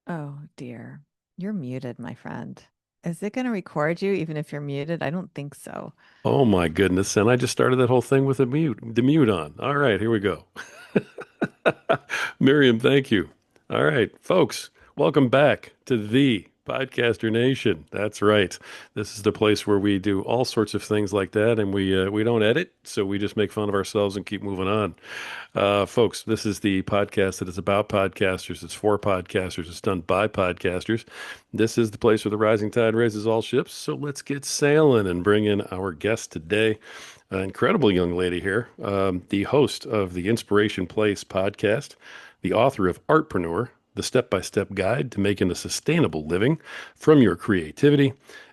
Oh dear. You're muted, my friend. Is it going to record you even if you're muted? I don't think so. Oh my goodness. And I just started that whole thing with the mute on. All right, here we go. Miriam, thank you. All right, folks, welcome back to the Podcaster Nation. That's right. This is the place where we do all sorts of things like that, and we don't edit, so we just make fun of ourselves and keep moving on. Folks, this is the podcast that is about podcasters. It's for podcasters. It's done by podcasters. This is the place where the rising tide raises all ships. So let's get sailing and bring in our guest today. An incredible young lady here, the host of the Inspiration Place podcast, the author of Artpreneur, the step-by-step guide to making a sustainable living from your creativity,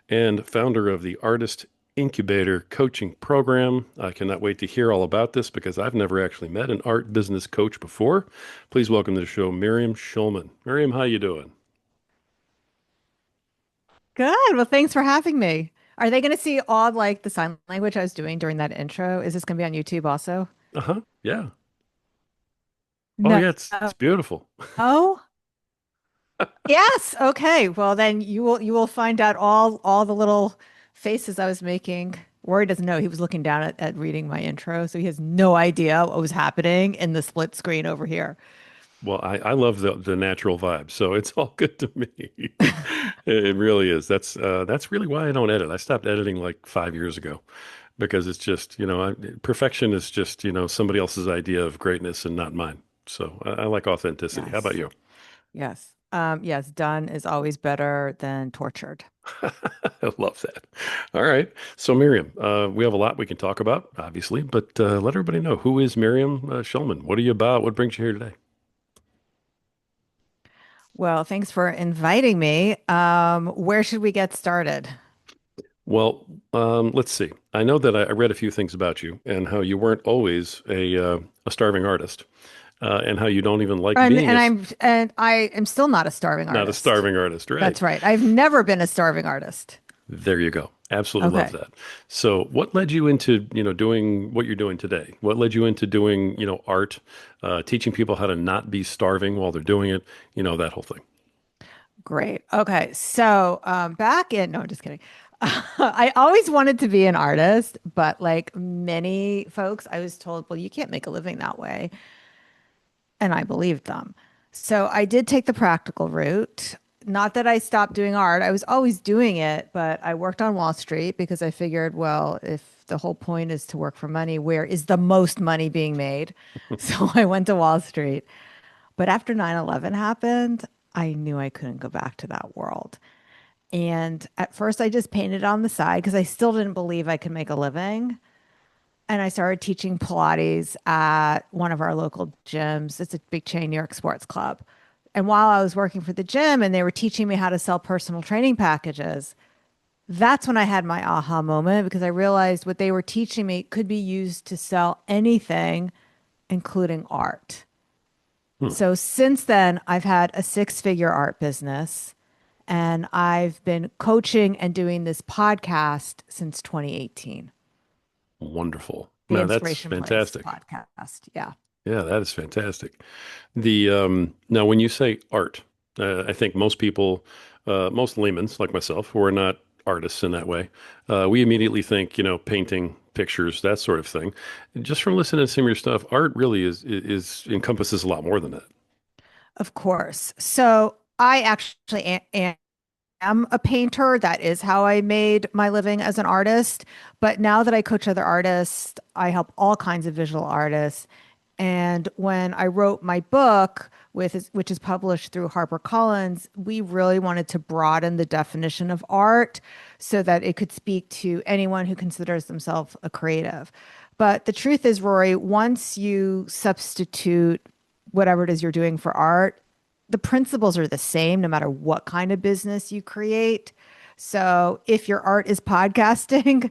and founder of the Artist Incubator coaching program. I cannot wait to hear all about this because I've never actually met an art business coach before. Please welcome to the show, Miriam Shulman. Miriam, how you doing? Good. Well, thanks for having me. Are they going to see all like the sign language I was doing during that intro? Is this going to be on YouTube also? Uh-huh. Yeah. Oh No. yeah, it's beautiful. Oh, yes. Okay. Well, then you will find out all the little faces I was making. Rory doesn't know. He was looking down at reading my intro, so he has no idea what was happening in the split screen over here. Well, I love the natural vibe, so it's all good to me. It really is. That's really why I don't edit. I stopped editing like 5 years ago because it's just, perfection is just, somebody else's idea of greatness and not mine. So I like authenticity. How about Yes. you? Yes. Yes, done is always better than tortured. I love that. All right. So Miriam, we have a lot we can talk about, obviously, but let everybody know, who is Miriam Shulman? What are you about? What brings you here today? Well, thanks for inviting me. Where should we get started? Well, let's see. I know that I read a few things about you and how you weren't always a starving artist, and how you don't even like And being and I am still not a starving not a artist. starving artist, right? That's right. I've never been a starving artist. There you go. Absolutely love Okay. that. So, what led you into, doing what you're doing today? What led you into doing, art, teaching people how to not be starving while they're doing it, that whole thing? Great. Okay. So, back in, no, I'm just kidding. I always wanted to be an artist, but like many folks, I was told, well, you can't make a living that way. And I believed them. So I did take the practical route. Not that I stopped doing art, I was always doing it, but I worked on Wall Street because I figured, well, if the whole point is to work for money, where is the most money being made? So I went to Wall Street. But after 9/11 happened, I knew I couldn't go back to that world. And at first, I just painted on the side because I still didn't believe I could make a living. And I started teaching Pilates at one of our local gyms. It's a big chain New York sports club. And while I was working for the gym and they were teaching me how to sell personal training packages, that's when I had my aha moment because I realized what they were teaching me could be used to sell anything, including art. Hmm. So since then, I've had a six-figure art business and I've been coaching and doing this podcast since 2018, Wonderful. the No, that's Inspiration Place fantastic. podcast. Yeah. Yeah, that is fantastic. The Now, when you say art, I think most people, most laymen's like myself, who are not artists in that way, we immediately think, painting, pictures, that sort of thing. Just from listening to some of your stuff, art really is encompasses a lot more than that. Of course. So I actually am a painter. That is how I made my living as an artist. But now that I coach other artists, I help all kinds of visual artists. And when I wrote my book, which is published through HarperCollins, we really wanted to broaden the definition of art so that it could speak to anyone who considers themselves a creative. But the truth is, Rory, once you substitute whatever it is you're doing for art, the principles are the same no matter what kind of business you create. So if your art is podcasting,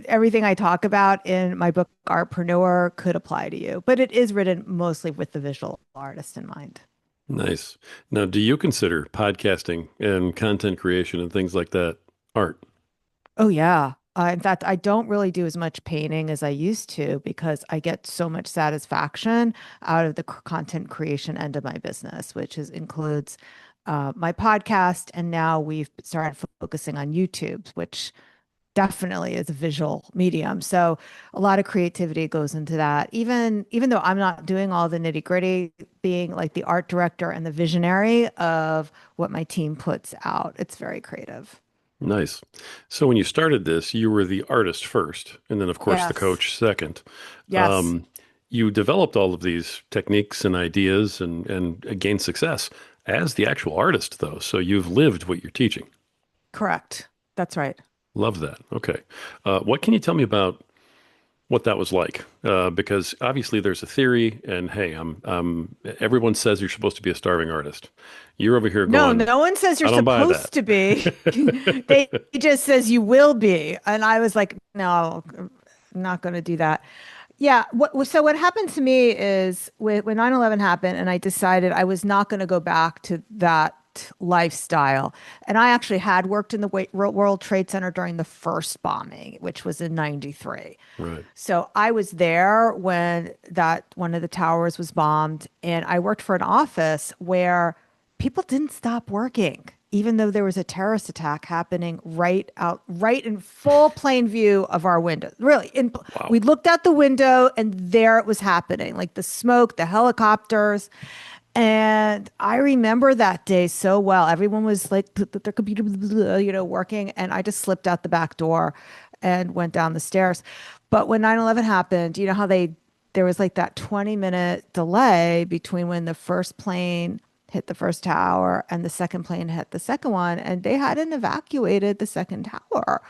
everything I talk about in my book, Artpreneur, could apply to you. But it is written mostly with the visual artist in mind. Nice. Now, do you consider podcasting and content creation and things like that art? Oh, yeah. In fact, I don't really do as much painting as I used to because I get so much satisfaction out of the content creation end of my business, which includes my podcast. And now we've started focusing on YouTube, which definitely is a visual medium. So a lot of creativity goes into that. Even though I'm not doing all the nitty gritty, being like the art director and the visionary of what my team puts out, it's very creative. Nice. So when you started this, you were the artist first, and then of course the Yes. coach second. Yes. Um, you developed all of these techniques and ideas and gained success as the actual artist, though. So you've lived what you're teaching. Correct. That's right. Love that. Okay. What can you tell me about what that was like? Because obviously there's a theory, and hey, everyone says you're supposed to be a starving artist. You're over here No, going, no one says you're I don't buy supposed that. to be. They just says you will be. And I was like, no, I'm not going to do that. Yeah. So what happened to me is when 9/11 happened and I decided I was not going to go back to that lifestyle. And I actually had worked in the World Trade Center during the first bombing, which was in 93. Right. So I was there when that one of the towers was bombed, and I worked for an office where people didn't stop working, even though there was a terrorist attack happening right in full plain view of our window. Really, Wow. we looked out the window, and there it was happening, like the smoke, the helicopters. And I remember that day so well. Everyone was like their computer, working, and I just slipped out the back door and went down the stairs. But when 9/11 happened, you know how there was like that 20-minute delay between when the first plane hit the first tower and the second plane hit the second one, and they hadn't evacuated the second tower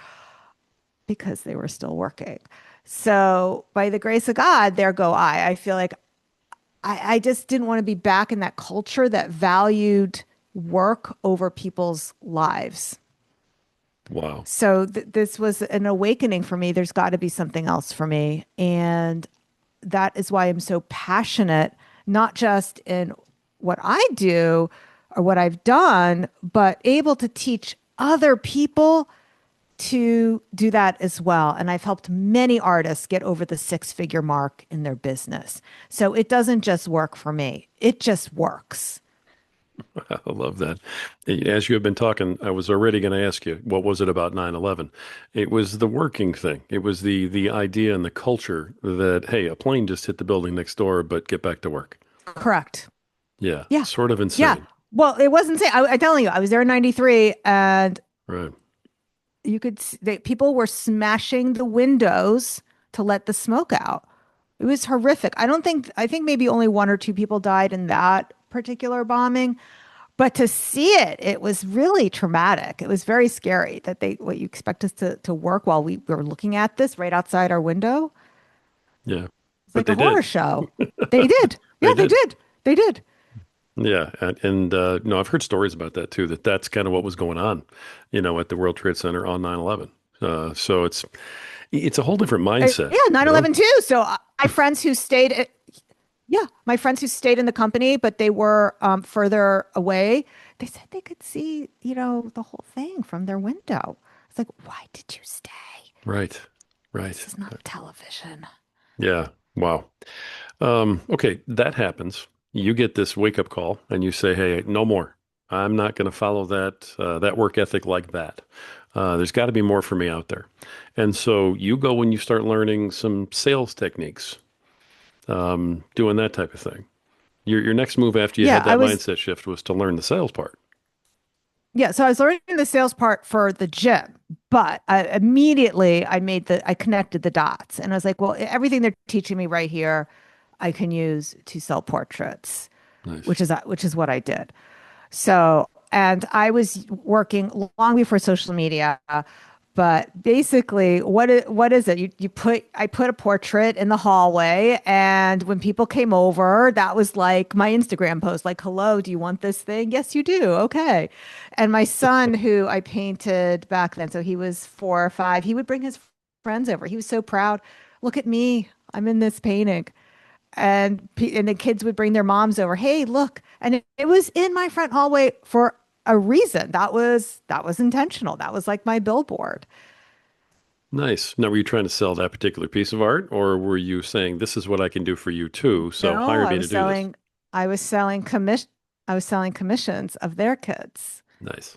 because they were still working. So, by the grace of God, there go I. I feel like I just didn't want to be back in that culture that valued work over people's lives. Wow. So this was an awakening for me. There's got to be something else for me. And that is why I'm so passionate, not just in what I do or what I've done, but able to teach other people to do that as well. And I've helped many artists get over the six-figure mark in their business. So it doesn't just work for me, it just works. I love that. As you have been talking, I was already going to ask you, what was it about 9/11? It was the working thing. It was the idea and the culture that, hey, a plane just hit the building next door, but get back to work. Correct. Yeah, Yeah. sort of Yeah. insane. Well, it wasn't say I telling you, I was there in 93 and Right. you could see people were smashing the windows to let the smoke out. It was horrific. I think maybe only one or two people died in that particular bombing, but to see it, it was really traumatic. It was very scary that what you expect us to work while we were looking at this right outside our window. Yeah. It's But like a they horror did. show. They did. They Yeah, they did. did. They did. Yeah. And no, I've heard stories about that too, that's kind of what was going on, at the World Trade Center on 9/11. So it's a whole different mindset, Yeah, 9/11 too. So my friends who yeah, my friends who stayed in the company, but they were further away, they said they could see, the whole thing from their window. It's like, why did you stay? Right. This Right. is not television. Yeah. Wow. Okay, that happens. You get this wake up call and you say, "Hey, no more. I'm not going to follow that work ethic like that. There's got to be more for me out there." And so you go and you start learning some sales techniques, doing that type of thing. Your next move after you Yeah, had that mindset shift was to learn the sales part. so I was learning the sales part for the gym, but I connected the dots and I was like, well, everything they're teaching me right here, I can use to sell portraits, Nice. which is what I did. So, and I was working long before social media, but basically, what is it? I put a portrait in the hallway, and when people came over, that was like my Instagram post, like, "Hello, do you want this thing? Yes, you do. Okay." And my son, who I painted back then, so he was 4 or 5, he would bring his friends over. He was so proud. Look at me. I'm in this painting and the kids would bring their moms over. Hey, look, and it was in my front hallway for a reason. That was intentional. That was like my billboard. Nice. Now, were you trying to sell that particular piece of art, or were you saying this is what I can do for you too? So No, hire me to do this. I was selling I was selling commissions of their kids. Nice.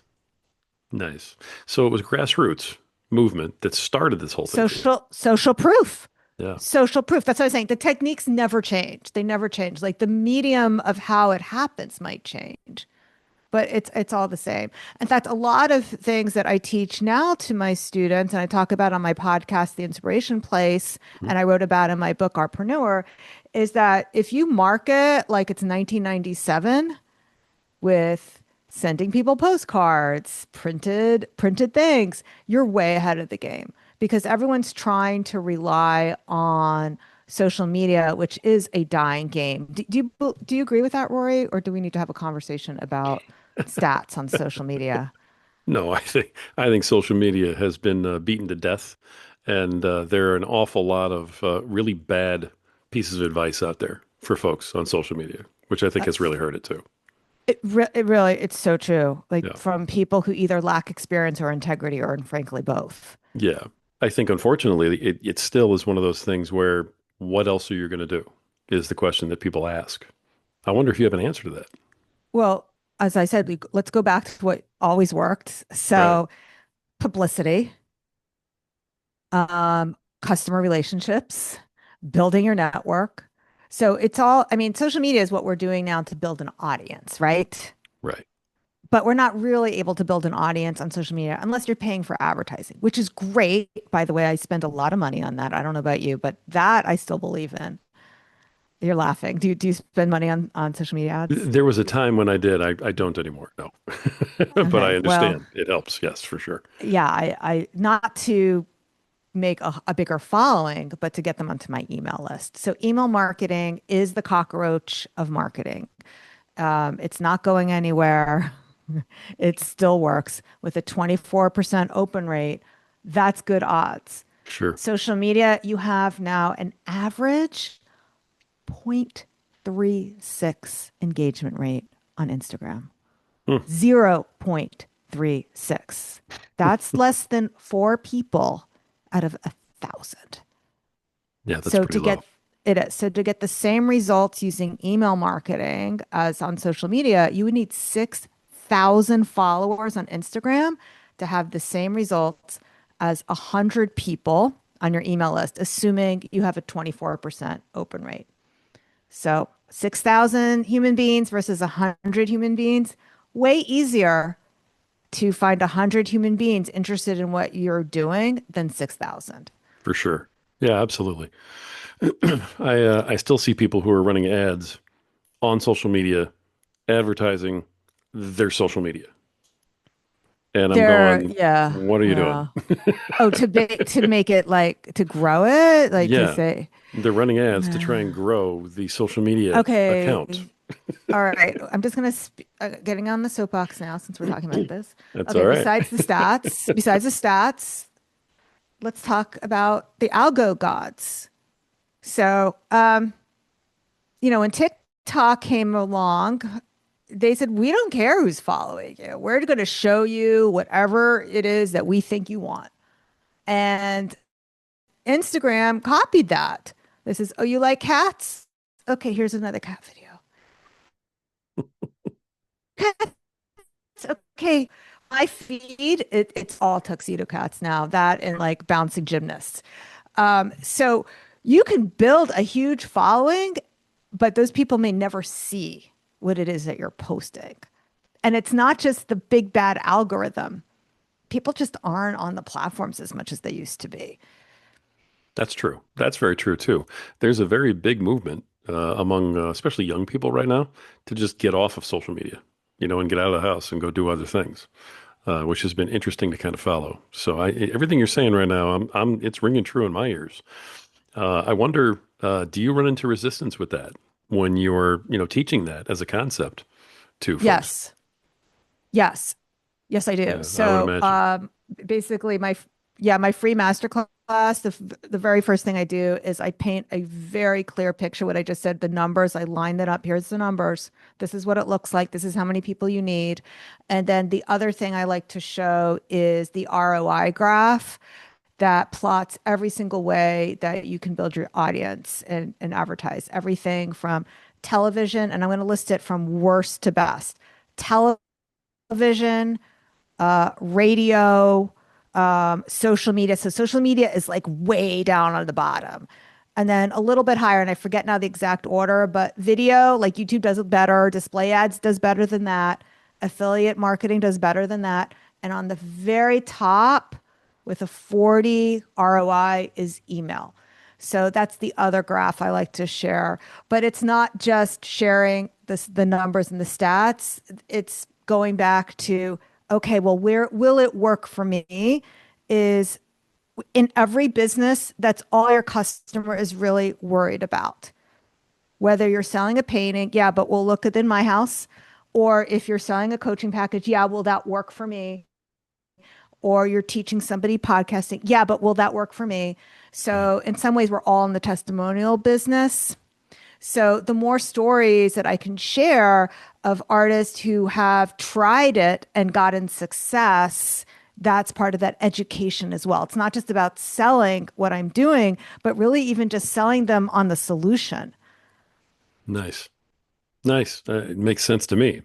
Nice. So it was grassroots movement that started this whole thing for you. Social proof. Yeah. Social proof. That's what I was saying. The techniques never change. They never change. Like the medium of how it happens might change, but it's all the same. In fact, a lot of things that I teach now to my students, and I talk about on my podcast, The Inspiration Place, Mhm. and I wrote about in my book, Artpreneur, is that if you market like it's 1997 with sending people postcards, printed things, you're way ahead of the game because everyone's trying to rely on social media, which is a dying game. Do you agree with that, Rory, or do we need to have a conversation about stats on social media? No, I think social media has been beaten to death, and there are an awful lot of really bad pieces of advice out there for folks on social media, which I think Uh, has really hurt it too. it really it's so true. Like Yeah. from people who either lack experience or integrity, or frankly both. Yeah. I think unfortunately it still is one of those things where what else are you going to do is the question that people ask. I wonder if you have an answer to that. Well, as I said, let's go back to what always worked. Right. So publicity, customer relationships, building your network. So it's all, I mean, social media is what we're doing now to build an audience, right? Right. But we're not really able to build an audience on social media unless you're paying for advertising, which is great. By the way, I spend a lot of money on that. I don't know about you, but that I still believe in. You're laughing. Do you spend money on social media ads? There was a time when I did. I don't anymore. No. But I Okay. Well, understand. It helps. Yes, for sure. yeah, I not to make a bigger following, but to get them onto my email list. So email marketing is the cockroach of marketing. It's not going anywhere. It still works with a 24% open rate. That's good odds. Sure. Social media, you have now an average 0.36 engagement rate on Instagram. Hmm. 0.36. That's less than four people out of 1,000. Yeah, that's So pretty to low. get it is so to get the same results using email marketing as on social media, you would need 6,000 followers on Instagram to have the same results as 100 people on your email list, assuming you have a 24% open rate. So 6,000 human beings versus 100 human beings, way easier to find 100 human beings interested in what you're doing than 6,000. For sure. Yeah, absolutely. I still see people who are running ads on social media advertising their social media. And I'm There, going, yeah, what are you doing? yeah. Oh, to make it like to grow it, like to Yeah, say, they're running ads to try and grow the social media account. okay, all right. I'm just gonna getting on the soapbox now since we're talking about this. That's all Okay, right. besides the stats, let's talk about the algo gods. So, when TikTok came along, they said, we don't care who's following you. We're going to show you whatever it is that we think you want. And Instagram copied that. This is, oh, you like cats? Okay, here's another cat video. Cats, okay. My feed, it's all tuxedo cats now, that and like bouncing gymnasts. So you can build a huge following, but those people may never see what it is that you're posting. And it's not just the big bad algorithm. People just aren't on the platforms as much as they used to be. That's true. That's very true too. There's a very big movement among especially young people right now to just get off of social media, and get out of the house and go do other things, which has been interesting to kind of follow. So everything you're saying right now, it's ringing true in my ears. I wonder, do you run into resistance with that when you're, teaching that as a concept to folks? Yes. Yes. Yes, I do. Yeah, I would So, imagine. basically my free masterclass, the very first thing I do is I paint a very clear picture, what I just said, the numbers, I line that up. Here's the numbers. This is what it looks like. This is how many people you need. And then the other thing I like to show is the ROI graph that plots every single way that you can build your audience and advertise everything from television. And I'm going to list it from worst to best: television, radio, social media. So social media is like way down on the bottom. And then a little bit higher, and I forget now the exact order, but video, like YouTube does it better, display ads does better than that, affiliate marketing does better than that. And on the very top with a 40 ROI is email. So that's the other graph I like to share. But it's not just sharing the numbers and the stats. It's going back to, okay, well, where will it work for me? Is in every business, that's all your customer is really worried about. Whether you're selling a painting, yeah, but we'll look at in my house. Or if you're selling a coaching package, yeah, will that work for me? Or you're teaching somebody podcasting, yeah, but will that work for me? Right. So in some ways, we're all in the testimonial business. So the more stories that I can share of artists who have tried it and gotten success, that's part of that education as well. It's not just about selling what I'm doing, but really even just selling them on the solution. Nice. Nice. It makes sense to me.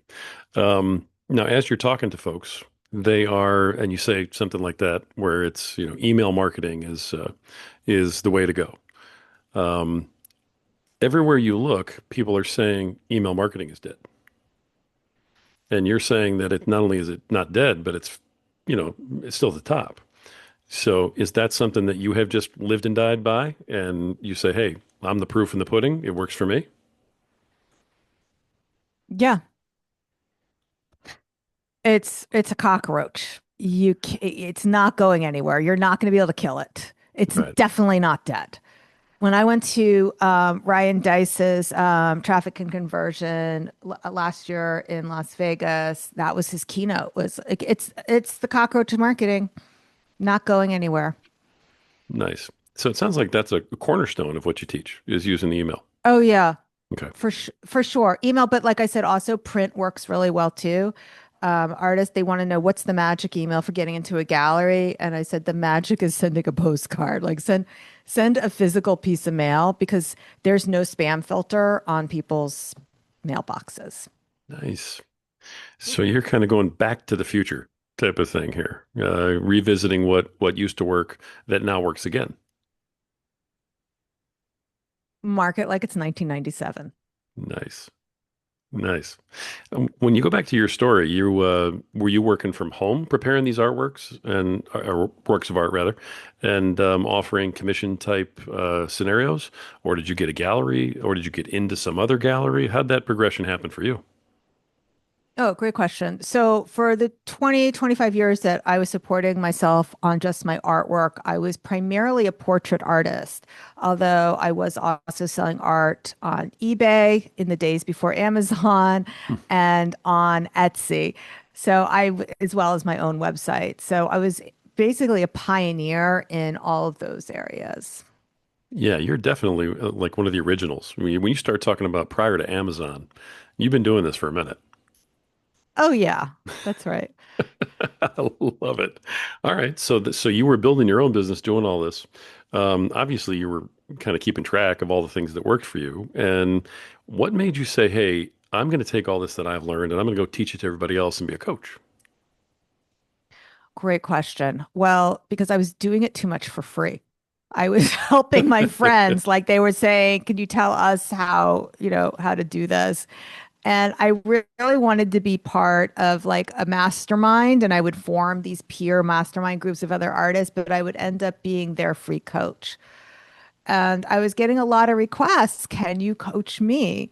Now, as you're talking to folks, they are, and you say something like that, where it's, email marketing is the way to go. Um, Everywhere you look, people are saying email marketing is dead. And you're saying that it not only is it not dead, but you know, it's still at the top. So is that something that you have just lived and died by? And you say, hey, I'm the proof in the pudding. It works for me. Yeah, it's a cockroach. It's not going anywhere. You're not going to be able to kill it. It's Right. definitely not dead. When I went to Ryan Dice's traffic and conversion last year in Las Vegas, that was his keynote. Was like, it's the cockroach of marketing, not going anywhere. Nice. So it sounds like that's a cornerstone of what you teach is using the email. Oh yeah, Okay. for sure. Email, but like I said, also print works really well too. Artists, they want to know what's the magic email for getting into a gallery, and I said the magic is sending a postcard. Like send a physical piece of mail because there's no spam filter on people's mailboxes. Nice. So you're kind of going back to the future type of thing here, revisiting what used to work that now works again. Market like it's 1997. Nice. Nice. When you go back to your story, you were you working from home preparing these artworks and or works of art rather, and offering commission type scenarios, or did you get a gallery, or did you get into some other gallery? How'd that progression happen for you? Oh, great question. So for the 25 years that I was supporting myself on just my artwork, I was primarily a portrait artist, although I was also selling art on eBay in the days before Amazon Hmm. and on Etsy. As well as my own website. So I was basically a pioneer in all of those areas. Yeah, you're definitely like one of the originals. When you start talking about prior to Amazon, you've been doing this for a minute. Oh, yeah, that's right. I love it. All right. So you were building your own business, doing all this. Obviously, you were kind of keeping track of all the things that worked for you. And what made you say, hey, I'm going to take all this that I've learned and I'm going to go teach it to everybody else and be a coach? Great question. Well, because I was doing it too much for free. I was helping my friends, like they were saying, "Could you tell us how to do this?" And I really wanted to be part of like a mastermind, and I would form these peer mastermind groups of other artists, but I would end up being their free coach. And I was getting a lot of requests, "Can you coach me?"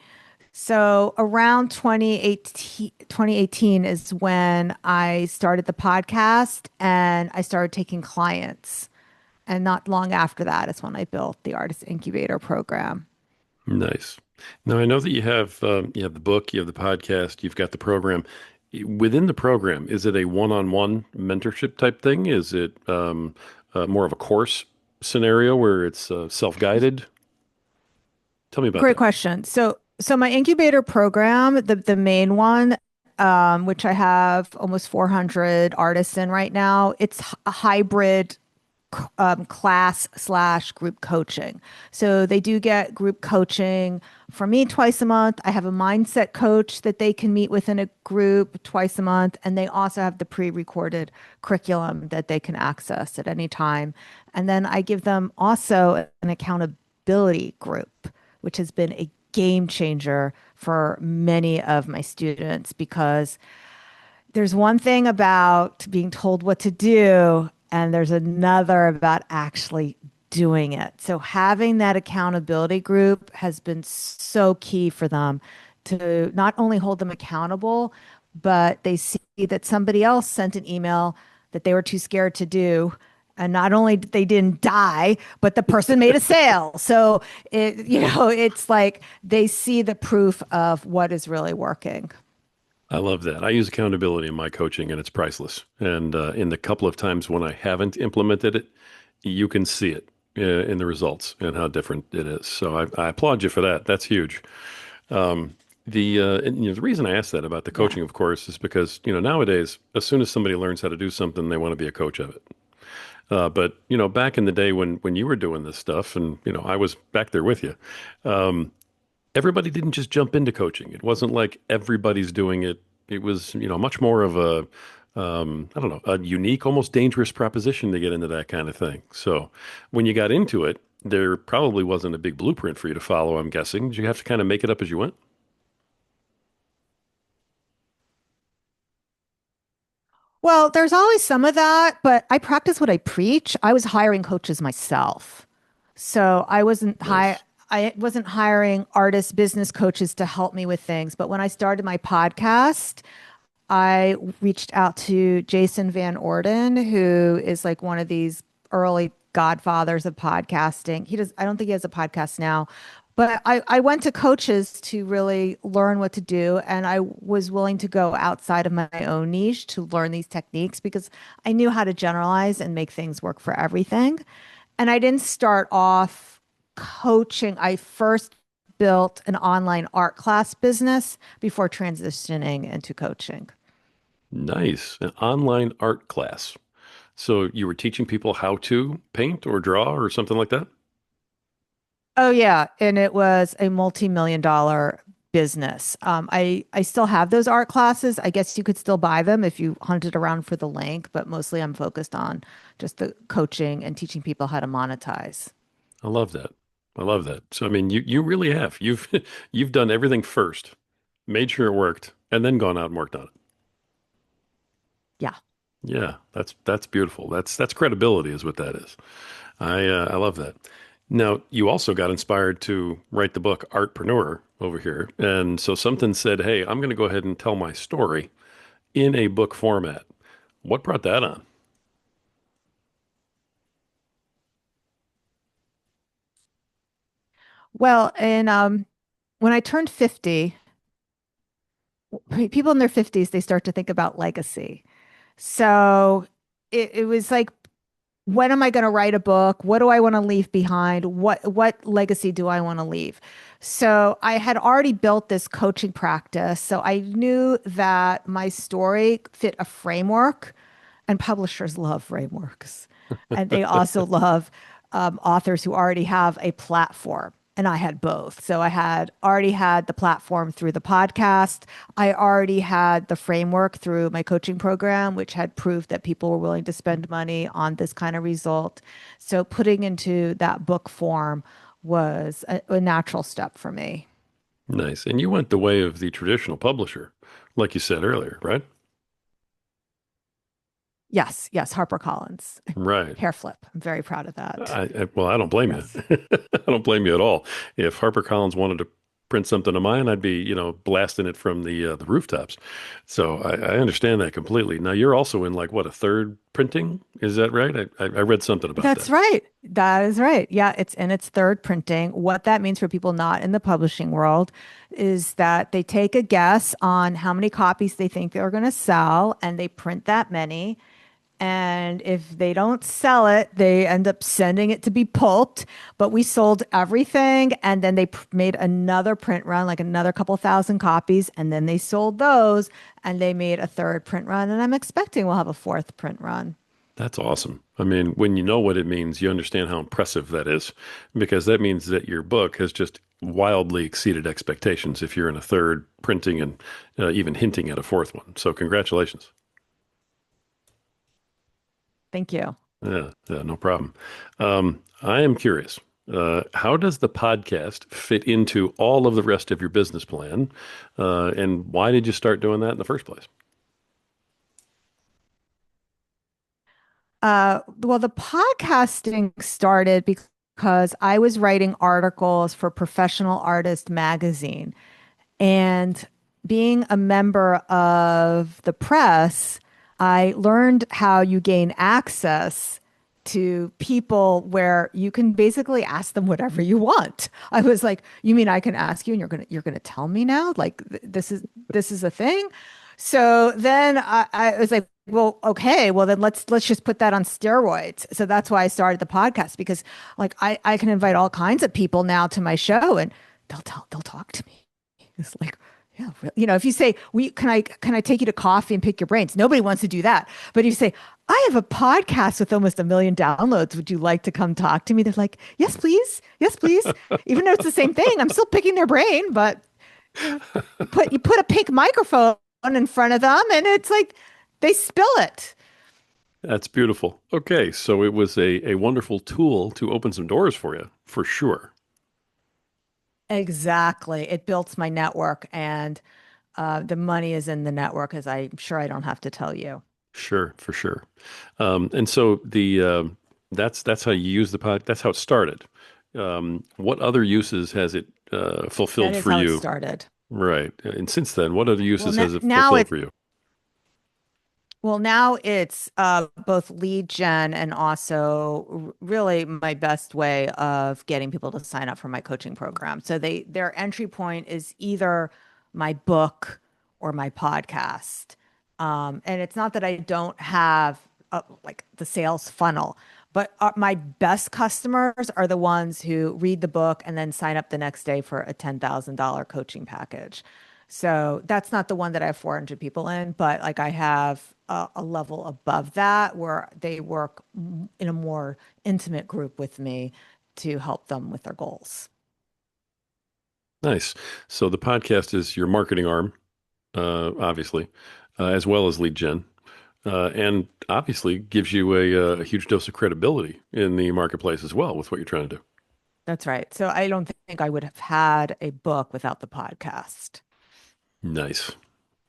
So around 2018 is when I started the podcast and I started taking clients. And not long after that is when I built the Artist Incubator program. Nice. Now I know that you have the book, you have the podcast, you've got the program. Within the program, is it a one-on-one mentorship type thing? Is it more of a course scenario where it's self-guided? Tell me about Great that. question. So my incubator program, the main one, which I have almost 400 artists in right now, it's a hybrid class slash group coaching. So they do get group coaching for me twice a month. I have a mindset coach that they can meet with in a group twice a month. And they also have the pre-recorded curriculum that they can access at any time. And then I give them also an accountability group, which has been a game changer for many of my students because there's one thing about being told what to do, and there's another about actually doing it. So having that accountability group has been so key for them to not only hold them accountable, but they see that somebody else sent an email that they were too scared to do. And not only did they didn't die, but the person made a sale. So it's like they see the proof of what is really working. I love that. I use accountability in my coaching, and it's priceless. And in the couple of times when I haven't implemented it, you can see it in the results and how different it is. So I applaud you for that. That's huge. The reason I asked that about the Yeah. coaching, of course, is because nowadays, as soon as somebody learns how to do something, they want to be a coach of it. But back in the day when you were doing this stuff, and I was back there with you. Everybody didn't just jump into coaching. It wasn't like everybody's doing it. It was, much more of a, I don't know, a unique, almost dangerous proposition to get into that kind of thing. So when you got into it, there probably wasn't a big blueprint for you to follow, I'm guessing. Did you have to kind of make it up as you went? Well, there's always some of that, but I practice what I preach. I was hiring coaches myself. So Nice. I wasn't hiring artists, business coaches to help me with things. But when I started my podcast, I reached out to Jason Van Orden, who is like one of these early godfathers of podcasting. I don't think he has a podcast now, but I went to coaches to really learn what to do. And I was willing to go outside of my own niche to learn these techniques because I knew how to generalize and make things work for everything. And I didn't start off coaching. I first built an online art class business before transitioning into coaching. Nice. An online art class. So you were teaching people how to paint or draw or something like that? Oh yeah, and it was a multi-million dollar business. I still have those art classes. I guess you could still buy them if you hunted around for the link, but mostly I'm focused on just the coaching and teaching people how to monetize. I love that. I love that. So I mean, you really have. You've you've done everything first, made sure it worked, and then gone out and worked on it. Yeah. Yeah, that's beautiful. That's credibility is what that is. I love that. Now, you also got inspired to write the book Artpreneur over here. And so something said, "Hey, I'm going to go ahead and tell my story in a book format." What brought that on? Well, and when I turned 50, people in their 50s, they start to think about legacy. So it was like, when am I going to write a book? What do I want to leave behind? What legacy do I want to leave? So I had already built this coaching practice. So I knew that my story fit a framework, and publishers love frameworks. And they also love authors who already have a platform. And I had both. So I had already had the platform through the podcast. I already had the framework through my coaching program, which had proof that people were willing to spend money on this kind of result. So putting into that book form was a natural step for me. Nice. And you went the way of the traditional publisher, like you said earlier, right? Yes, yes, HarperCollins. Right. Hair flip. I'm very proud of that. Well, I don't blame you. Yes. I don't blame you at all. If HarperCollins wanted to print something of mine, I'd be, blasting it from the rooftops. So I understand that completely. Now you're also in like what, a third printing? Is that right? I read something about That's that. right. That is right. Yeah, it's in its third printing. What that means for people not in the publishing world is that they take a guess on how many copies they think they're going to sell and they print that many. And if they don't sell it, they end up sending it to be pulped. But we sold everything. And then they made another print run, like another couple thousand copies. And then they sold those and they made a third print run. And I'm expecting we'll have a fourth print run. That's awesome. I mean, when you know what it means, you understand how impressive that is, because that means that your book has just wildly exceeded expectations if you're in a third printing and even hinting at a fourth one. So, congratulations. Thank you. Yeah, yeah, no problem. I am curious. How does the podcast fit into all of the rest of your business plan? And why did you start doing that in the first place? Well, the podcasting started because I was writing articles for Professional Artist magazine. And being a member of the press, I learned how you gain access to people where you can basically ask them whatever you want. I was like, "You mean I can ask you and you're gonna tell me now? Like this is a thing?" So then I was like, "Well, okay, well then let's just put that on steroids." So that's why I started the podcast because like I can invite all kinds of people now to my show and they'll talk to me. It's like, yeah, really. If you say, "We can I take you to coffee and pick your brains?" Nobody wants to do that. But if you say, "I have a podcast with almost 1 million downloads. Would you like to come talk to me?" They're like, "Yes, please. Yes, please." Even though it's the same thing, I'm still picking their brain. But you put a pink microphone in front of them, and it's like they spill it. That's beautiful. Okay, so it was a wonderful tool to open some doors for you, for sure. Exactly. It built my network, and the money is in the network, as I'm sure I don't have to tell you. Sure, for sure. And so that's how you use the pod. That's how it started. What other uses has it That fulfilled is for how it you? started. Right. And since then, what other Well, uses has it now fulfilled it for you? Well, now it's both lead gen and also really my best way of getting people to sign up for my coaching program. So their entry point is either my book or my podcast. And it's not that I don't have like the sales funnel, but my best customers are the ones who read the book and then sign up the next day for a $10,000 coaching package. So that's not the one that I have 400 people in, but like I have a level above that where they work in a more intimate group with me to help them with their goals. Nice. So the podcast is your marketing arm, obviously, as well as lead gen, and obviously gives you a huge dose of credibility in the marketplace as well with what you're trying to do. That's right. So I don't think I would have had a book without the podcast. Nice.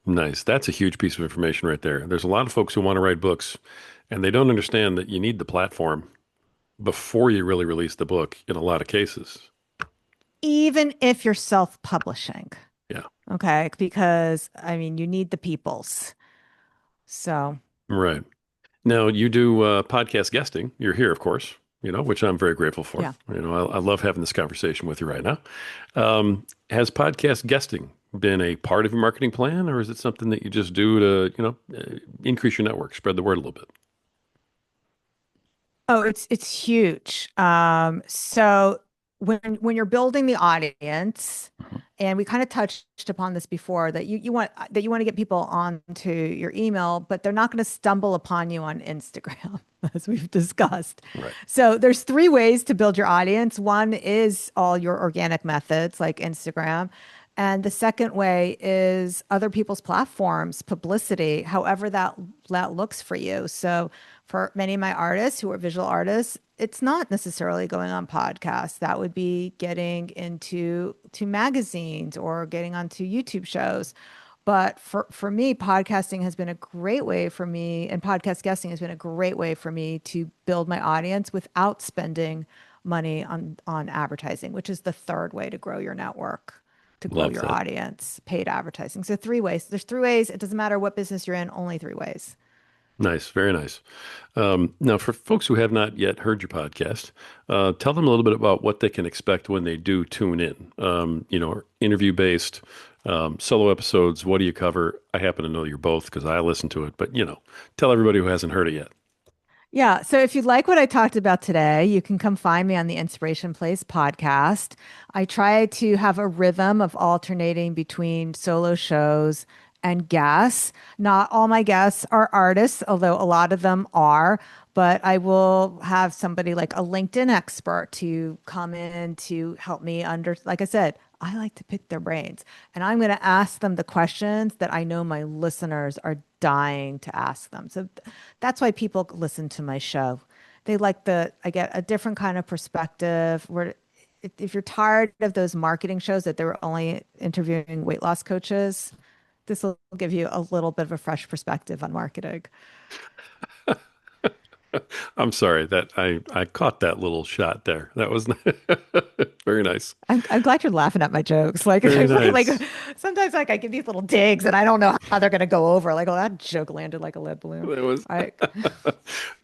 Nice. That's a huge piece of information right there. There's a lot of folks who want to write books and they don't understand that you need the platform before you really release the book in a lot of cases. Even if you're self-publishing, Yeah. okay? Because I mean, you need the peoples. So, Right. Now you do podcast guesting. You're here, of course, which I'm very grateful for. yeah. I love having this conversation with you right now. Has podcast guesting been a part of your marketing plan, or is it something that you just do to, increase your network, spread the word a little bit? Oh, it's huge. So when you're building the audience, Mhm. and we kind of touched upon this before, that you want to get people onto your email, but they're not going to stumble upon you on Instagram, as we've discussed. Right. So there's three ways to build your audience. One is all your organic methods like Instagram. And the second way is other people's platforms, publicity, however that looks for you. So for many of my artists who are visual artists, it's not necessarily going on podcasts. That would be getting into to magazines or getting onto YouTube shows. But for me, podcasting has been a great way for me, and podcast guesting has been a great way for me to build my audience without spending money on advertising, which is the third way to grow your network, to grow Love your that. audience, paid advertising. So three ways. There's three ways. It doesn't matter what business you're in, only three ways. Nice. Very nice. Now, for folks who have not yet heard your podcast, tell them a little bit about what they can expect when they do tune in. Interview based, solo episodes. What do you cover? I happen to know you're both because I listen to it, but tell everybody who hasn't heard it yet. Yeah. So if you like what I talked about today, you can come find me on the Inspiration Place podcast. I try to have a rhythm of alternating between solo shows and guess. Not all my guests are artists, although a lot of them are, but I will have somebody like a LinkedIn expert to come in to help me like I said, I like to pick their brains. And I'm going to ask them the questions that I know my listeners are dying to ask them. So that's why people listen to my show. They like I get a different kind of perspective where if you're tired of those marketing shows that they were only interviewing weight loss coaches, this will give you a little bit of a fresh perspective on marketing. I'm sorry that I caught that little shot there. That was very nice. I'm glad you're laughing at my jokes. Like I Very really like nice. sometimes like I give these little digs and I don't know how they're gonna go over. Like, oh, that joke landed like a lead balloon. That was I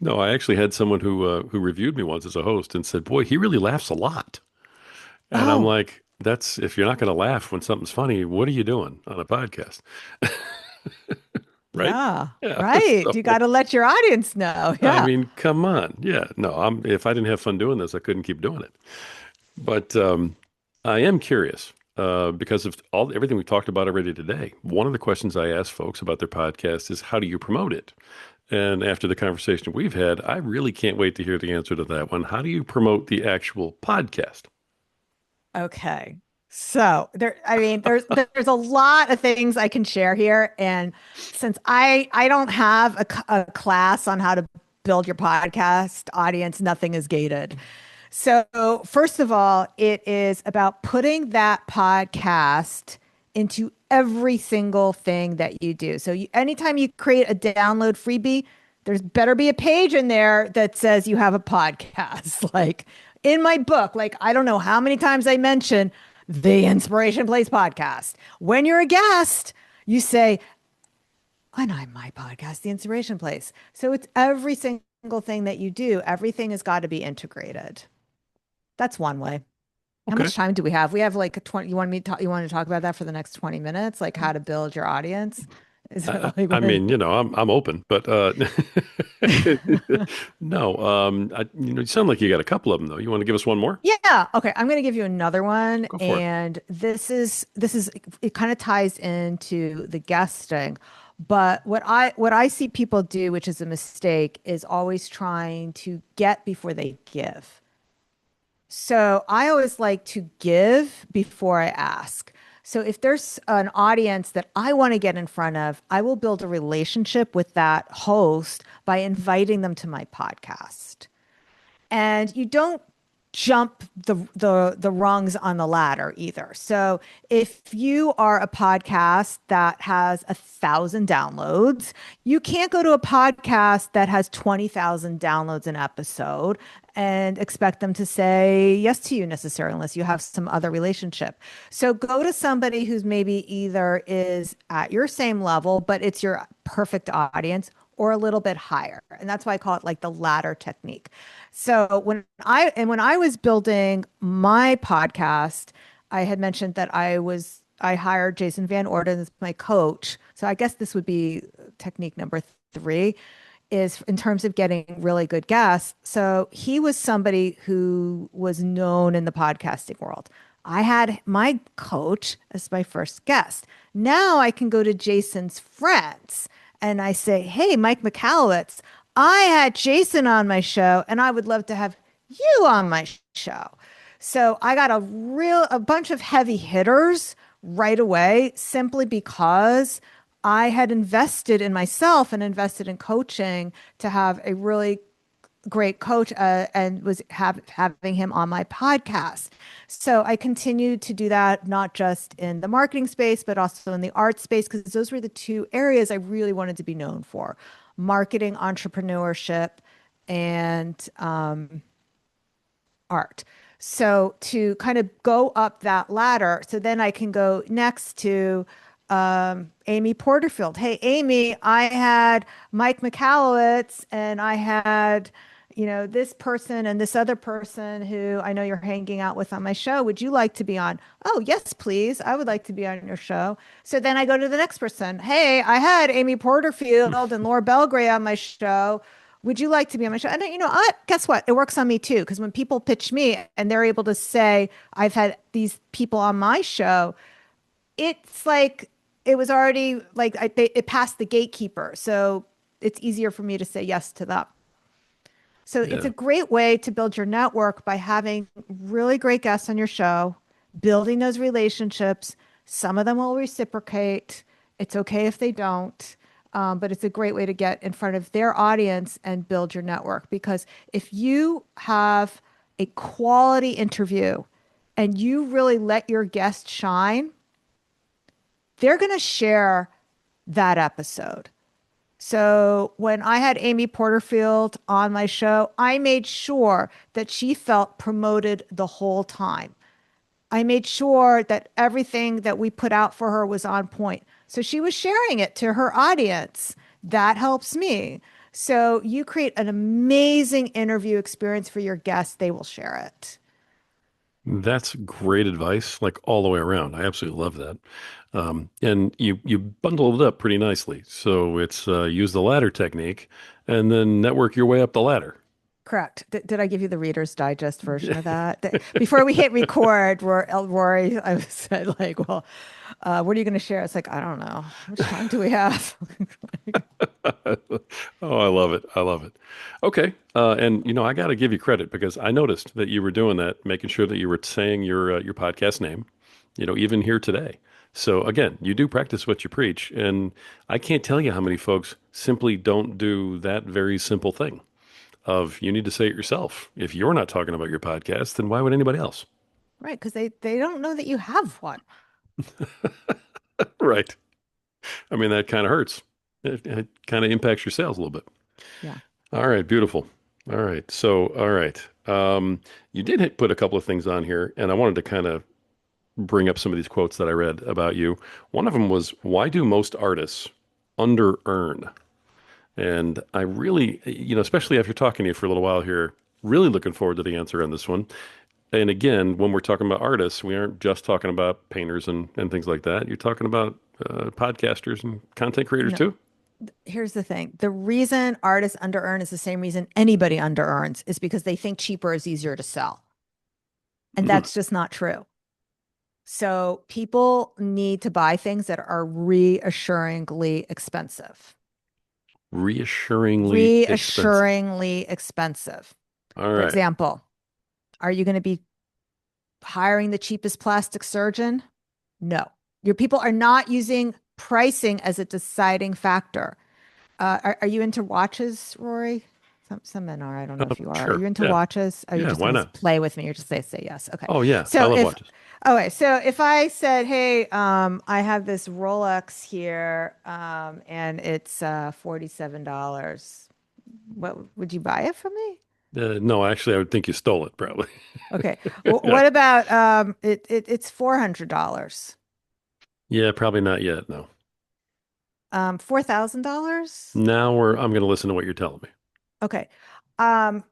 no, I actually had someone who reviewed me once as a host and said, "Boy, he really laughs a lot." And I'm oh like, "That's if you're not going to laugh when something's funny, what are you doing on a podcast?" Right? yeah, Yeah. right. You got So, to let your audience know. I Yeah. mean, come on. Yeah. No, if I didn't have fun doing this, I couldn't keep doing it. But I am curious because of everything we talked about already today. One of the questions I ask folks about their podcast is, how do you promote it? And after the conversation we've had, I really can't wait to hear the answer to that one. How do you promote the actual podcast? Okay. So I mean, there's a lot of things I can share here, and since I don't have a class on how to build your podcast audience, nothing is gated. So first of all, it is about putting that podcast into every single thing that you do. So anytime you create a download freebie, there's better be a page in there that says you have a podcast. Like in my book, like I don't know how many times I mention the Inspiration Place podcast. When you're a guest, you say, and I'm my podcast, The Inspiration Place. So it's every single thing that you do, everything has got to be integrated. That's one way. How Okay. much time do we have? We have like a 20, you want to talk about that for the next 20 minutes, like how to build your audience? Is that all you I want mean, I'm open, but to? no. You sound like you got a couple of them though. You want to give us one more? Yeah. Okay. I'm going to give you another one. Go for it. And it kind of ties into the guesting. But what I see people do, which is a mistake, is always trying to get before they give. So I always like to give before I ask. So if there's an audience that I want to get in front of, I will build a relationship with that host by inviting them to my podcast. And you don't jump the rungs on the ladder either. So if you are a podcast that has 1,000 downloads, you can't go to a podcast that has 20,000 downloads an episode and expect them to say yes to you necessarily unless you have some other relationship. So go to somebody who's maybe either is at your same level, but it's your perfect audience, or a little bit higher. And that's why I call it like the ladder technique. So when I was building my podcast, I had mentioned that I hired Jason Van Orden as my coach. So I guess this would be technique number three is in terms of getting really good guests. So he was somebody who was known in the podcasting world. I had my coach as my first guest. Now I can go to Jason's friends and I say, "Hey, Mike McAllowitz, I had Jason on my show and I would love to have you on my show." So I got a bunch of heavy hitters right away simply because I had invested in myself and invested in coaching to have a really great coach and was having him on my podcast. So I continued to do that, not just in the marketing space, but also in the art space, because those were the two areas I really wanted to be known for: marketing, entrepreneurship, and art. So to kind of go up that ladder, so then I can go next to Amy Porterfield. Hey, Amy, I had Mike McAllowitz and I had, this person and this other person who I know you're hanging out with on my show. Would you like to be on? Oh, yes, please. I would like to be on your show. So then I go to the next person. Hey, I had Amy Porterfield and Laura Belgray on my show. Would you like to be on my show? And guess what? It works on me too. Because when people pitch me and they're able to say, I've had these people on my show, it's like it was already like it passed the gatekeeper. So it's easier for me to say yes to them. So it's a Yeah. great way to build your network by having really great guests on your show, building those relationships. Some of them will reciprocate. It's okay if they don't, but it's a great way to get in front of their audience and build your network. Because if you have a quality interview and you really let your guest shine, they're going to share that episode. So when I had Amy Porterfield on my show, I made sure that she felt promoted the whole time. I made sure that everything that we put out for her was on point. So she was sharing it to her audience. That helps me. So you create an amazing interview experience for your guests. They will share it. That's great advice, like all the way around. I absolutely love that. And you bundle it up pretty nicely. So it's use the ladder technique and then network your way up the ladder. Correct. Did I give you the Reader's Digest version of that? Before we hit record, Rory, I said like, well, what are you going to share? It's like, I don't know. How much time do we have? Oh, I love it. I love it. Okay. And I got to give you credit because I noticed that you were doing that, making sure that you were saying your podcast name, even here today. So again, you do practice what you preach, and I can't tell you how many folks simply don't do that very simple thing of you need to say it yourself. If you're not talking about your podcast, then why would anybody else? Right, because they don't know that you have one. Right. I mean, that kind of hurts. It kind of impacts your sales a little bit. Yeah. All right, beautiful. All right. So, all right. You did put a couple of things on here, and I wanted to kind of bring up some of these quotes that I read about you. One of them was, why do most artists under earn? And I really, especially after talking to you for a little while here, really looking forward to the answer on this one. And again, when we're talking about artists, we aren't just talking about painters and things like that. You're talking about podcasters and content creators No, too. here's the thing. The reason artists under earn is the same reason anybody under earns is because they think cheaper is easier to sell. And Mm, that's just not true. So people need to buy things that are reassuringly expensive. reassuringly expensive. Reassuringly expensive. All For right. example, are you going to be hiring the cheapest plastic surgeon? No. Your people are not using pricing as a deciding factor. Are you into watches, Rory? Some men are. I don't know if you are. Are Sure. you into Yeah. watches? Are you Yeah. just Why going to not? play with me or just say yes? Okay. Oh, yeah. I So love if watches. okay, so if I said, hey, I have this Rolex here, and it's $47, what would you buy it from me? No, actually, I would think you stole it, probably. Okay. Yeah. What about it's $400? Yeah. Probably not yet. No. $4,000? I'm going to listen to what you're telling me. Okay. Um,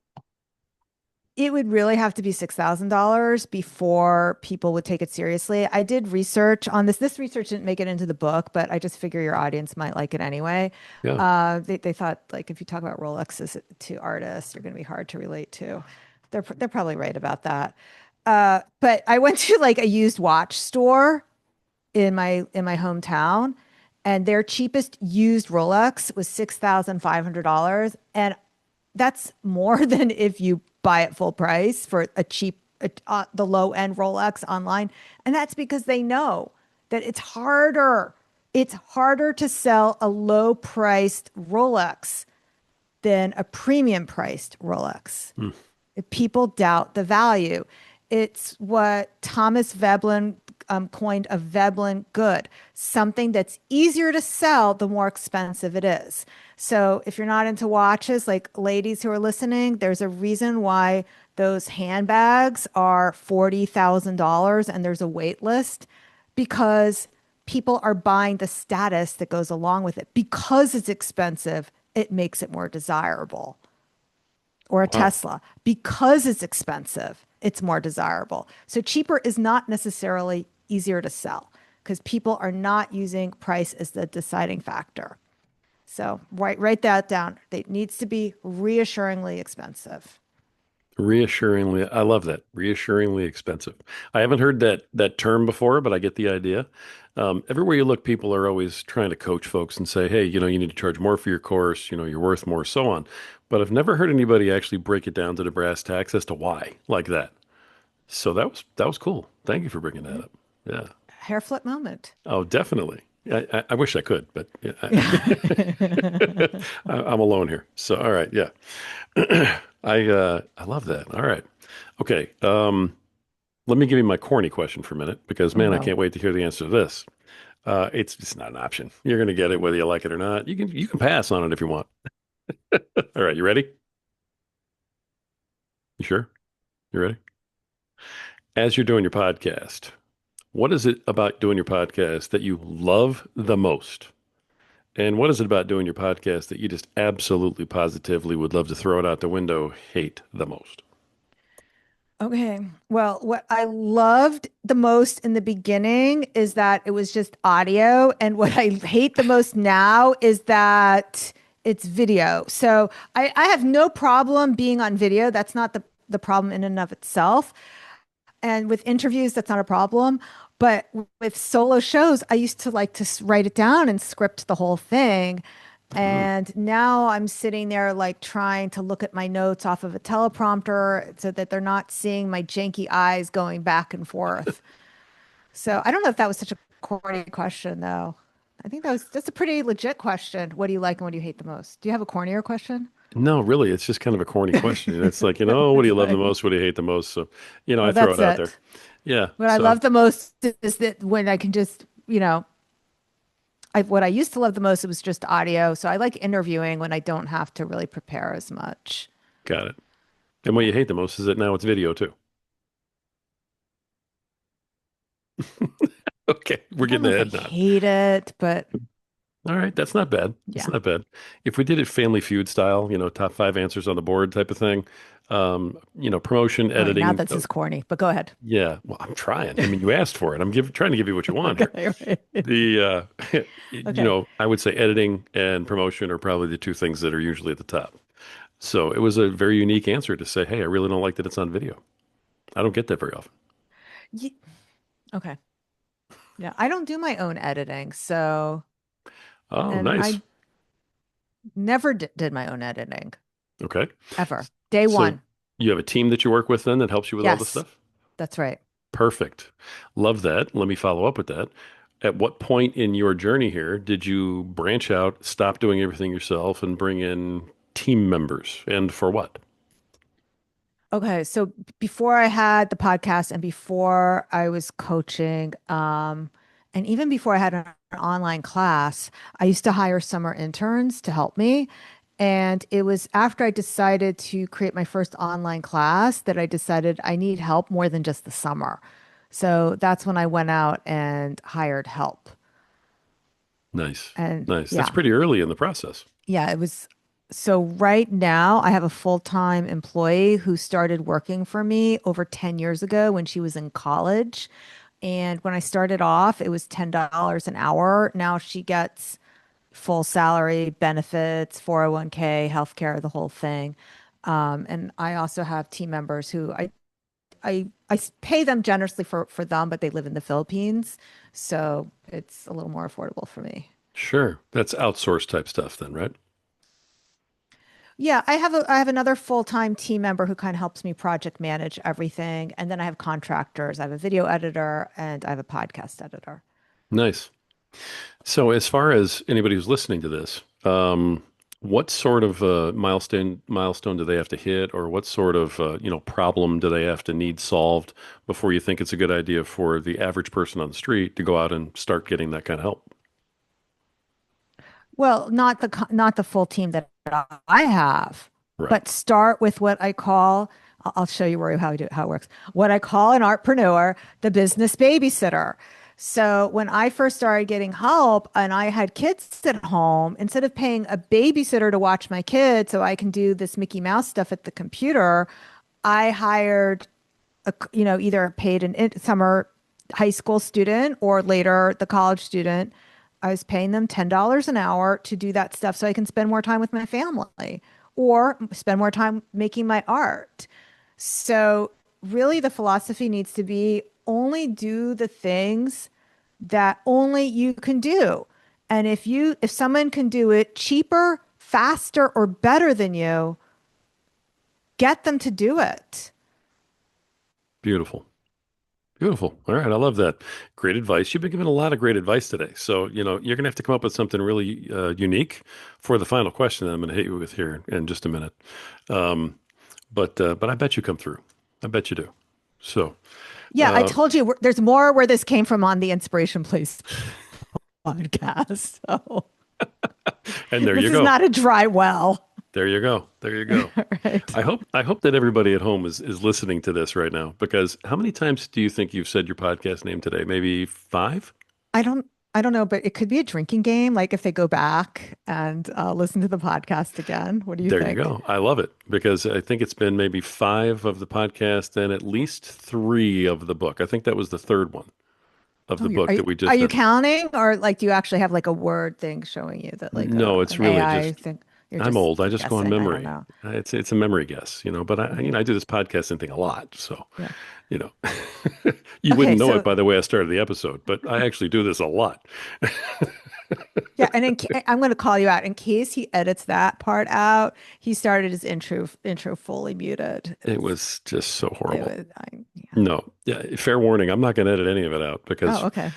it would really have to be $6,000 before people would take it seriously. I did research on this. This research didn't make it into the book, but I just figure your audience might like it anyway. Yeah. They thought like if you talk about Rolexes to artists, you're going to be hard to relate to. They're probably right about that. But I went to like a used watch store in my hometown, and their cheapest used Rolex was $6,500, and that's more than if you buy it full price for a cheap the low end Rolex online. And that's because they know that it's harder. It's harder to sell a low priced Rolex than a premium priced Rolex. Hmm. If people doubt the value. It's what Thomas Veblen coined a Veblen good, something that's easier to sell the more expensive it is. So if you're not into watches, like ladies who are listening, there's a reason why those handbags are $40,000 and there's a wait list because people are buying the status that goes along with it. Because it's expensive, it makes it more desirable, or a Wow. Tesla. Because it's expensive, it's more desirable. So cheaper is not necessarily easier to sell because people are not using price as the deciding factor. So write that down. It needs to be reassuringly expensive. Reassuringly, I love that. Reassuringly expensive. I haven't heard that term before, but I get the idea. Everywhere you look, people are always trying to coach folks and say, "Hey, you need to charge more for your course. You're worth more, so on." But I've never heard anybody actually break it down to the brass tacks as to why like that. So that was cool. Thank you for bringing that Yeah. up. Yeah. Hair flip moment. Oh, definitely. I wish I could, but yeah, Yeah. I'm alone here. So, all right, yeah. I love that. All right. Okay. Let me give you my corny question for a minute because Oh man, I no. can't wait to hear the answer to this. It's not an option. You're gonna get it whether you like it or not. You can pass on it if you want. All right, you ready? You sure? You ready? As you're doing your podcast, what is it about doing your podcast that you love the most? And what is it about doing your podcast that you just absolutely positively would love to throw it out the window, hate the most? Okay. Well, what I loved the most in the beginning is that it was just audio. And what I hate the most now is that it's video. So I have no problem being on video. That's not the problem in and of itself. And with interviews, that's not a problem. But with solo shows, I used to like to write it down and script the whole thing. Mm. And now I'm sitting there like trying to look at my notes off of a teleprompter so that they're not seeing my janky eyes going back and forth. So I don't know if that was such a corny question, though. I think that's a pretty legit question. What do you like and what do you hate the most? Do you have a cornier question? No, really, it's just kind of a corny question. It's like, what do you love the Okay. most? What do you hate the most? So, I Well, throw that's it out there. it. Yeah. What I So love the most is that when I can just, what I used to love the most, it was just audio. So I like interviewing when I don't have to really prepare as much. got it. And what Yeah. you hate the most is that now it's video too. Okay. We're I don't getting know if I ahead now. hate it, but All right. That's not bad. That's yeah. not bad. If we did it Family Feud style, top five answers on the board type of thing, promotion, All right, now editing. this is corny, but go ahead. Yeah, well, I'm trying. I mean, you asked for it. Trying to give you what you want here. Okay, right. Okay. I would say editing and promotion are probably the two things that are usually at the top. So it was a very unique answer to say, hey, I really don't like that it's on video. I don't get that very often. Ye- Okay. Yeah, I don't do my own editing, so Oh, and nice. I never did my own editing Okay. ever. Day So one. you have a team that you work with then that helps you with all this Yes, stuff? that's right. Perfect. Love that. Let me follow up with that. At what point in your journey here did you branch out, stop doing everything yourself, and bring in team members? And for what? Okay, so before I had the podcast and before I was coaching, and even before I had an online class, I used to hire summer interns to help me. And it was after I decided to create my first online class that I decided I need help more than just the summer. So that's when I went out and hired help. Nice. And Nice. That's yeah, pretty early in the process. yeah, it was. So right now I have a full-time employee who started working for me over 10 years ago when she was in college. And when I started off, it was $10 an hour. Now she gets full salary, benefits, 401k, healthcare, the whole thing. And I also have team members who I pay them generously for them, but they live in the Philippines. So it's a little more affordable for me. Sure. That's outsourced type stuff then, right? Yeah, I have another full-time team member who kind of helps me project manage everything. And then I have contractors. I have a video editor and I have a podcast editor. Nice. So as far as anybody who's listening to this, what sort of milestone do they have to hit, or what sort of problem do they have to need solved before you think it's a good idea for the average person on the street to go out and start getting that kind of help? Well, not the full team that I have, Right. but start with what I call, I'll show you how I do how it works. What I call an artpreneur, the business babysitter. So when I first started getting help and I had kids at home, instead of paying a babysitter to watch my kids so I can do this Mickey Mouse stuff at the computer, I hired either paid an summer high school student or later the college student. I was paying them $10 an hour to do that stuff so I can spend more time with my family or spend more time making my art. So really the philosophy needs to be only do the things that only you can do. And if someone can do it cheaper, faster, or better than you, get them to do it. Beautiful. Beautiful. All right. I love that. Great advice. You've been given a lot of great advice today. So, you're going to have to come up with something really unique for the final question that I'm going to hit you with here in just a minute. Um, but I bet you come through. I bet you do. So, Yeah, I uh, told you there's more where this came from on the Inspiration Place podcast. So and there this you is go. not a dry well. There you go. There you go. Right. I hope that everybody at home is listening to this right now because how many times do you think you've said your podcast name today? Maybe five? I don't I don't know, but it could be a drinking game, like if they go back and listen to the podcast again. What do you There you think? go. I love it because I think it's been maybe five of the podcast and at least three of the book. I think that was the third one of Oh, the book that we are just you had. counting, or like do you actually have like a word thing showing you that like No, it's an really AI just thing? You're I'm just old. I just go on guessing. I don't memory. know. It's a memory guess, but Okay. I do this podcasting thing a lot, so Yeah. you know, you Okay. wouldn't know it So by the way I started the episode, but I actually do this a lot. yeah, and I'm going to call you out in case he edits that part out. He started his intro fully muted. It was just so It horrible. was yeah. No, yeah, fair warning. I'm not going to edit any of it out Oh, because okay.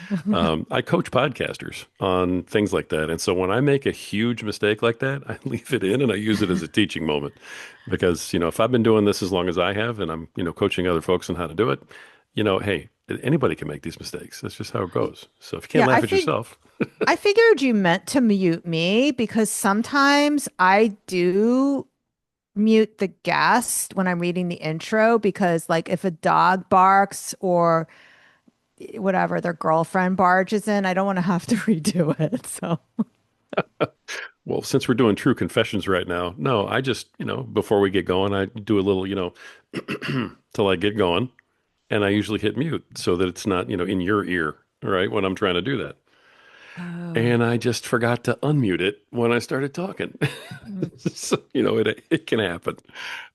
I coach podcasters on things like that. And so when I make a huge mistake like that, I leave it in and I use it as a teaching moment. Because, if I've been doing this as long as I have and I'm, coaching other folks on how to do it, hey, anybody can make these mistakes. That's just how it goes. So if you can't Yeah, laugh at yourself, I figured you meant to mute me because sometimes I do mute the guest when I'm reading the intro because like if a dog barks or whatever their girlfriend barges in, I don't want to have to redo it. So, well, since we're doing true confessions right now, no, I just, before we get going, I do a little, till I get going. And I usually hit mute so that it's not, in your ear, right, when I'm trying to do that. oh, And I just forgot to unmute it when I started talking. mm, So, it can happen.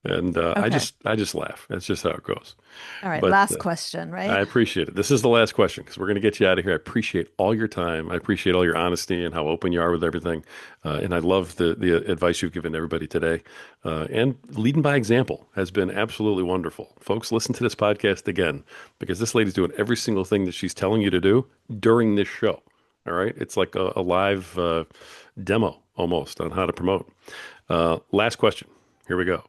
And okay. I just laugh. That's just how it goes. All right. But Last question, I right? appreciate it. This is the last question because we're going to get you out of here. I appreciate all your time. I appreciate all your honesty and how open you are with everything. And I love the advice you've given everybody today. And leading by example has been absolutely wonderful. Folks, listen to this podcast again because this lady's doing every single thing that she's telling you to do during this show. All right. It's like a live demo almost on how to promote. Last question. Here we go.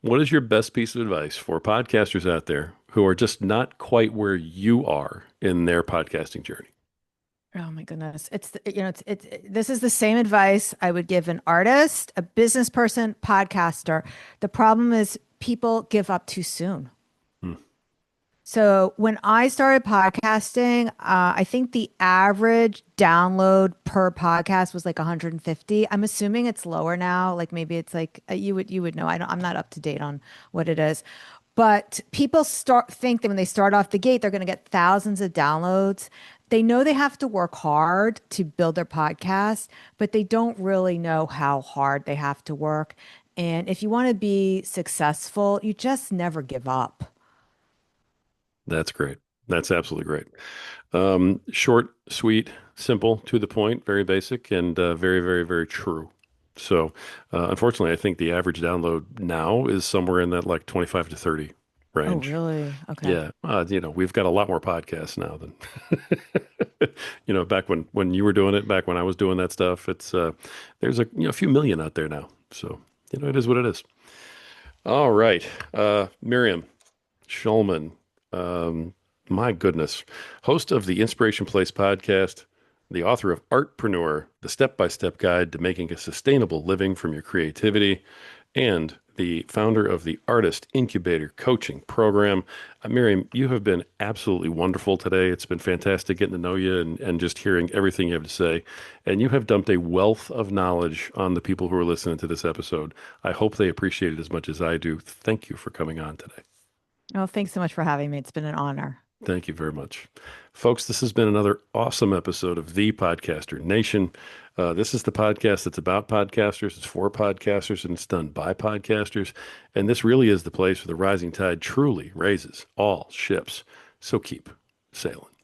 What is your best piece of advice for podcasters out there who are just not quite where you are in their podcasting journey? Oh my goodness. This is the same advice I would give an artist, a business person, podcaster. The problem is people give up too soon. Hmm, So when I started podcasting, I think the average download per podcast was like 150. I'm assuming it's lower now. Like maybe it's like you would know. I'm not up to date on what it is, but people think that when they start off the gate, they're going to get thousands of downloads. They know they have to work hard to build their podcast, but they don't really know how hard they have to work. And if you want to be successful, you just never give up. that's great. That's absolutely great. Short, sweet, simple, to the point, very basic, and very, very, very true. So, unfortunately, I think the average download now is somewhere in that like 25 to 30 Oh, range. really? Okay. Yeah, we've got a lot more podcasts now than back when you were doing it, back when I was doing that stuff. It's there's a few million out there now, so it is what it is. All right, Miriam Shulman, um, my goodness, host of the Inspiration Place podcast, the author of Artpreneur, the step-by-step guide to making a sustainable living from your creativity, and the founder of the Artist Incubator Coaching Program. Miriam, you have been absolutely wonderful today. It's been fantastic getting to know you and just hearing everything you have to say. And you have dumped a wealth of knowledge on the people who are listening to this episode. I hope they appreciate it as much as I do. Thank you for coming on today. Well, thanks so much for having me. It's been an honor. Thank you very much. Folks, this has been another awesome episode of The Podcaster Nation. This is the podcast that's about podcasters. It's for podcasters and it's done by podcasters. And this really is the place where the rising tide truly raises all ships. So keep sailing.